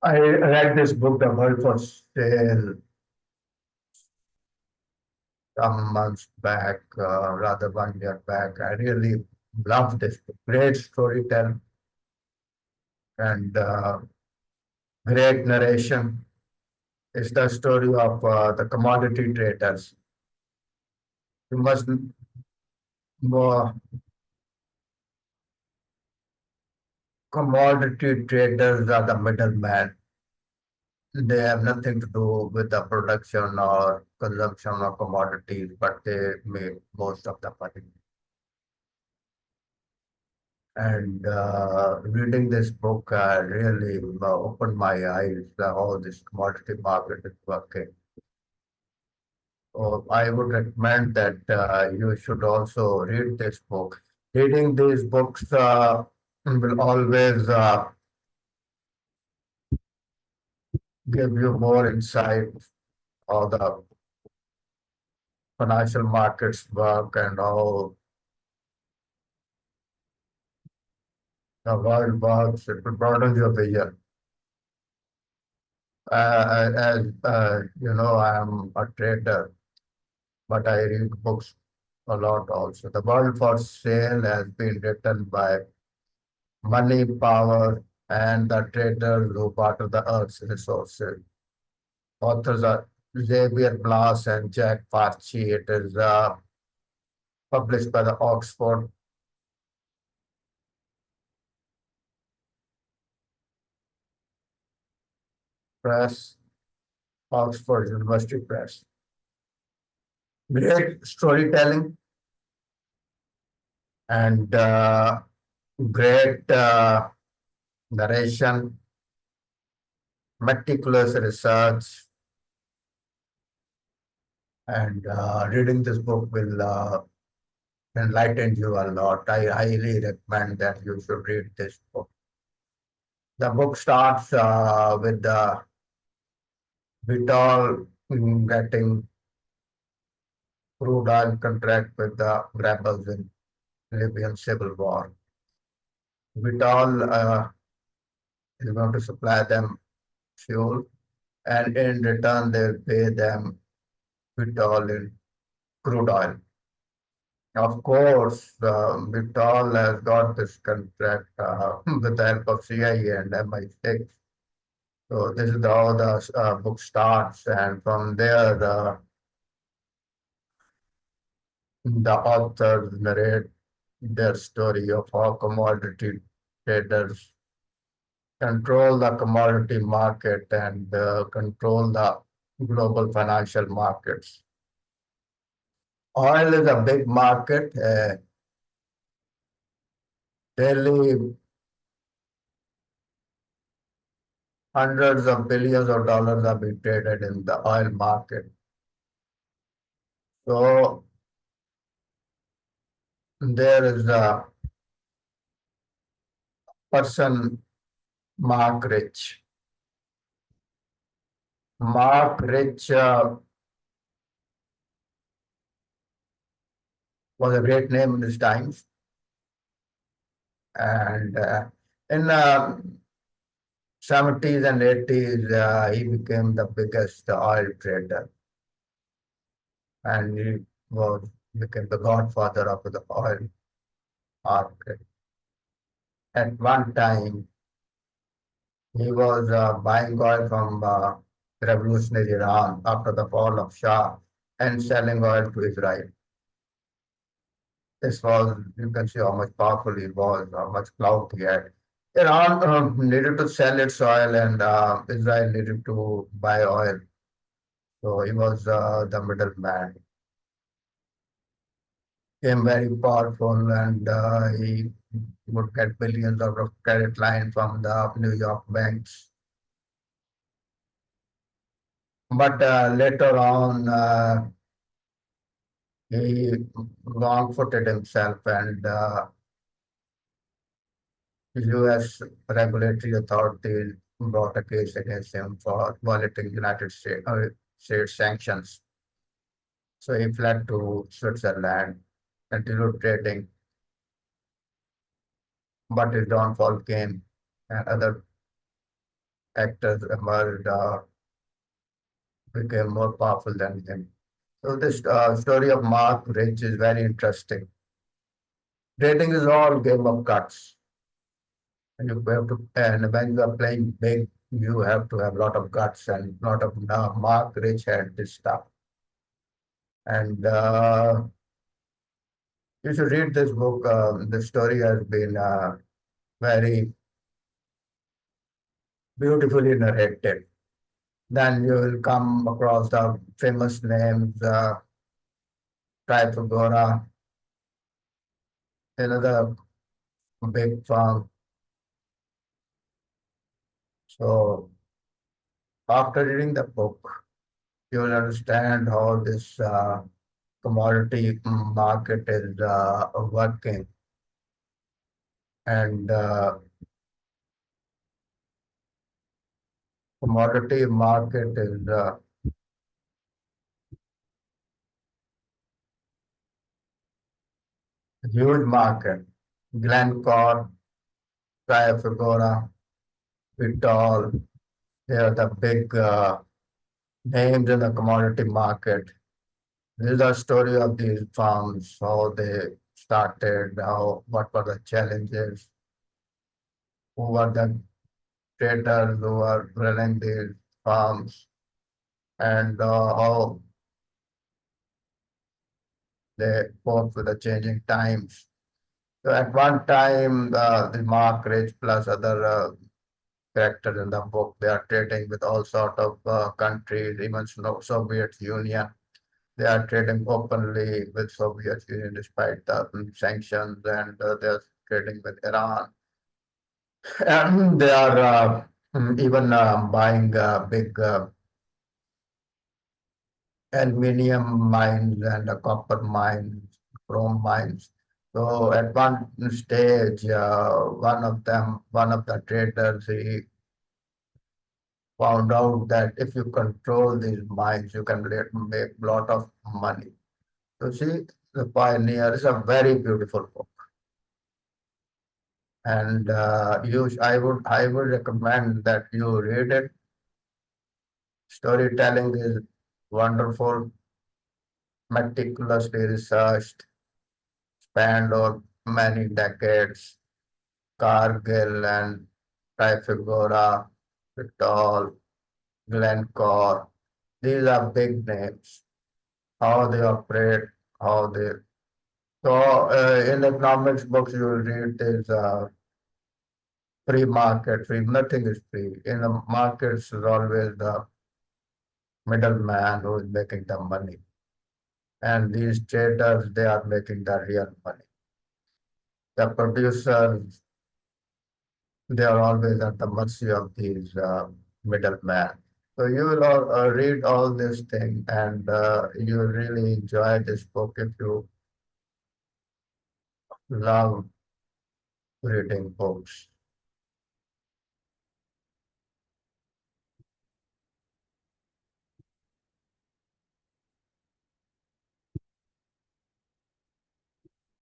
I read this book, The World for Sale, some months back, rather 1 year back. I really loved this book. Great storytelling and great narration. It's the story of the commodity traders. You must know commodity traders are the middleman. They have nothing to do with the production or consumption of commodities, but they make most of the money. And reading this book really opened my eyes how this commodity market is working. So I would recommend that you should also read this book. Reading these books will always give you more insight how the financial markets work and how the world works. It will broaden your vision. As you know, I am a trader, but I read books a lot also. The World for Sale has been written by money, power, and the traders who barter the earth's resources. Authors are Javier, Blas, and Jack Farchy. It is published by the Oxford Press, Oxford University Press. Great storytelling and great narration, meticulous research, and reading this book will enlighten you a lot. I highly recommend that you should read this book. The book starts with the Vitol getting crude oil contract with the rebels in Libyan civil war. Vitol is going to supply them fuel, and in return they'll pay them Vitol in crude oil. Of course, Vitol has got this contract with the help of CIA and MI6. So this is how the book starts, and from there, the authors narrate their story of how commodity traders control the commodity market and control the global financial markets. Oil is a big market. Daily, hundreds of billions of dollars are being traded in the oil market. So there is a person, Marc Rich. Marc Rich was a great name in his times, and in 70s and 80s, he became the biggest oil trader, and he was became the godfather of the oil market. At one time, he was buying oil from revolutionary Iran after the fall of Shah and selling oil to Israel. This was, you can see how much powerful he was, how much clout he had. Iran needed to sell its oil and Israel needed to buy oil. So he was the middleman. Became very powerful and he would get billions of credit line from the New York banks. But later on, he wrong-footed himself and U.S. regulatory authorities brought a case against him for violating States sanctions. So he fled to Switzerland, continued trading, but his downfall came and other actors emerged, became more powerful than him. So this story of Marc Rich is very interesting. Trading is all game of guts, and you have to. And when you are playing big, you have to have a lot of guts and lot of. Marc Rich had this stuff, and you should read this book. The story has been very beautifully narrated. Then you will come across the famous names, Trifagora, another big firm. So after reading the book, you will understand how this commodity market is working. And commodity market is a huge market. Glencore, Trafigura, Vitol, they are the big names in the commodity market. This is the story of these farms, how they started, how what were the challenges, who were the traders who were running these farms, and how they cope with the changing times. So at one time, the Mark Rich plus other characters in the book, they are trading with all sort of countries, even Soviet Union. They are trading openly with Soviet Union despite the sanctions, and they are trading with Iran. And they are even buying big aluminium mines and copper mines, chrome mines. So at one stage, one of the traders, he found out that if you control these mines, you can make a lot of money. So see, The Pioneer is a very beautiful book, and I would recommend that you read it. Storytelling is wonderful, meticulously researched, spanned over many decades. Cargill and Trafigura, Vitol, Glencore. These are big names. How they operate, how they. So in economics books, you will read this free market. Free, nothing is free. In the markets, is always the middleman who is making the money, and these traders they are making the real money. The producers they are always at the mercy of these middlemen. So you will read all this thing and you will really enjoy this book if you love reading books.